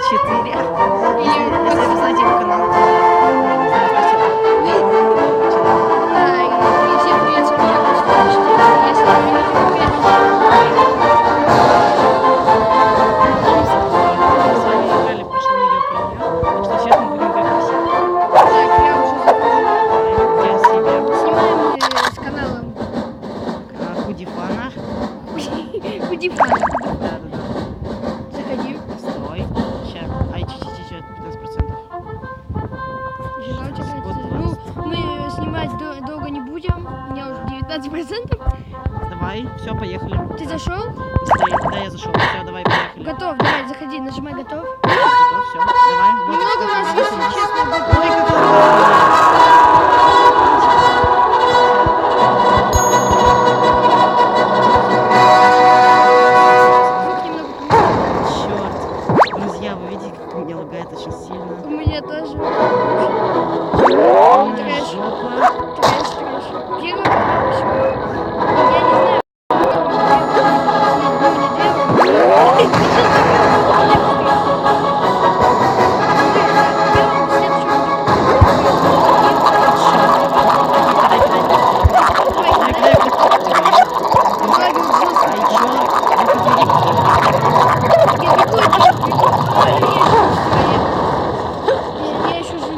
24. Если вы знаете его канал, то Да, и всем привет, с вами я, Костя 24. Если вы видите, мы с вами играли в прошлом видео про нее, так что сейчас мы будем как раз. так, я уже захожу. Я себе Снимаем мы с каналом Худифана. Худифан. Да. Заходи. Стой. Сейчас. Ай, чуть-чуть, 15%. Жена у тебя Год кажется. Ну, мы снимать долго не будем. У меня уже 19%. Давай, все, поехали. Ты зашел? Быстрее. Да, я зашел. Все, давай, поехали. Готов, давай, заходи, нажимай готов. Готов, все. Давай. Вот, Немного у нас, если честно, будет. Ой, как Звук немного Черт. Друзья, вы видите, как у меня лагает очень сильно? у меня тоже. Полная Трэш. жопа. Трэш. Первый вообще. Я не знаю. Я еще жив.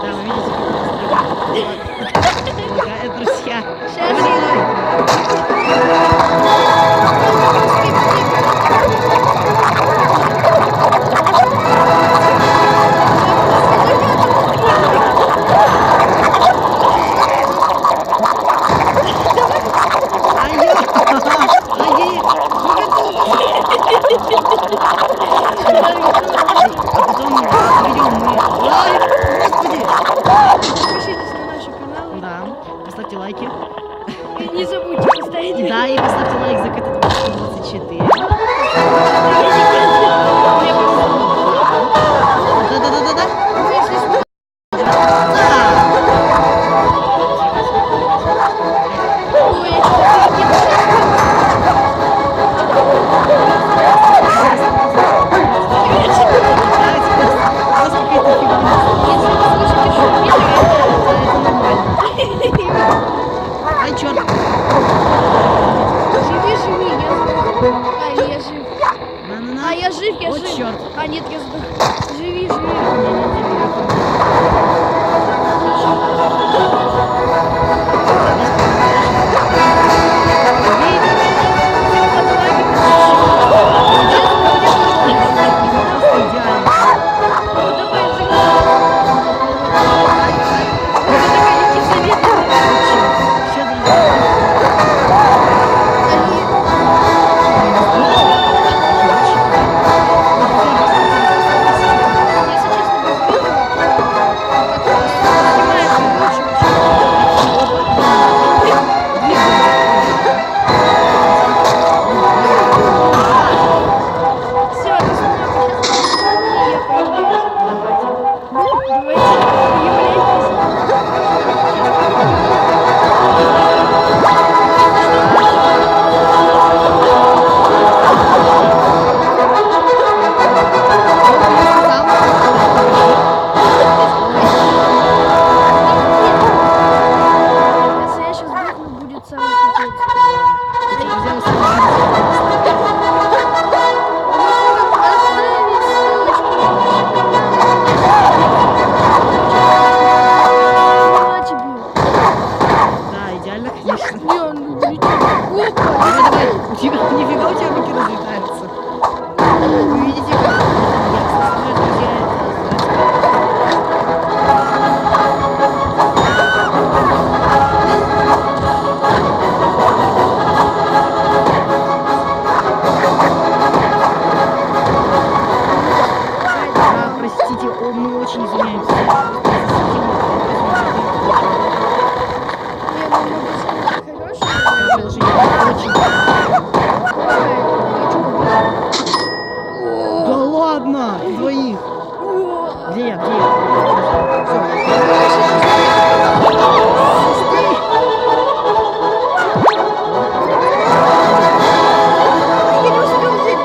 Да, вы видите, как у нас лагает, друзья. Сейчас. Подпишитесь на наши каналы. Да, поставьте лайки. И не забудьте поставить. Да, и поставьте лайк за КТ-24. Да. Ай, черт. Живи, я сдох. А, я жив. На-на-на. А, я жив, я О, жив. черт. А, нет, я сдох. Живи. Ну, давай, Если я сейчас сдохну, будет самый пипец. Да, идеально, конечно. Не, он улетел. Опа! Давай. У тебя нифига у тебя руки разлетаются. Вы видите, как я, кстати, друзья, простите, мы очень извиняемся. Не, ну магазин хороший. Приложение очень. Да ладно, двоих. Где я? Я не успел взять.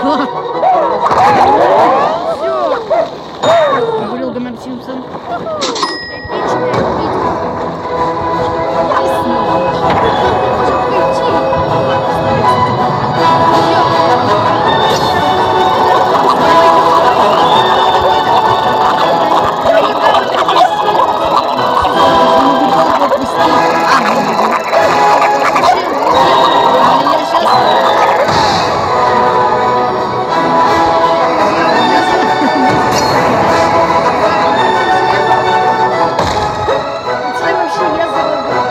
Как говорил Гомер Симпсон. Эпичная битва. Ясно. Может прийти. Це вообще я залагаю.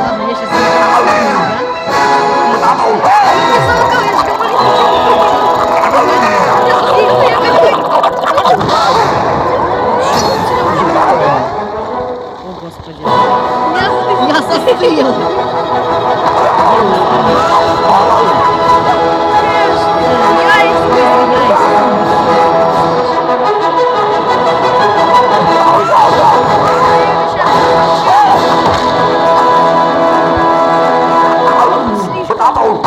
Ладно, я сейчас да? Я залагал, я же говорю. О, Господи. Я Я застыл.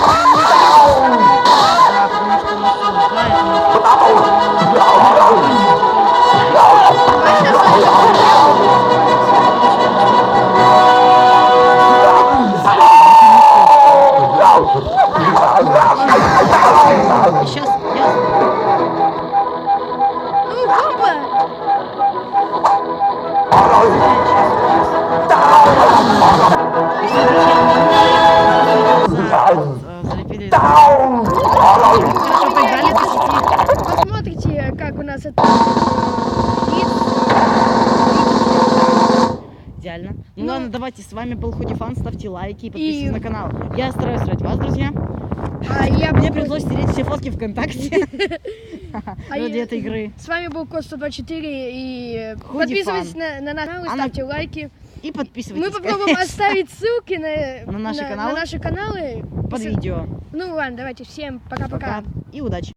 Да, потому что нас угрожает. Сейчас я... Ну, бомба! Залепили. Хорошо поиграли по сети. Посмотрите, как у нас это Идеально. Ну Ну, ладно, давайте, с вами был Худифан, ставьте лайки и подписывайтесь И- на канал. Я стараюсь ради вас, друзья. А я Мне был- пришлось стереть все фотки ВКонтакте ради я- этой игры. С вами был Кот 124 и Худи подписывайтесь Фан. на наш канал и А на- ставьте лайки. И Мы подписывайтесь попробуем оставить ссылки На наши каналы? на наши каналы. под видео. Ну ладно, давайте всем пока-пока. Пока. И удачи.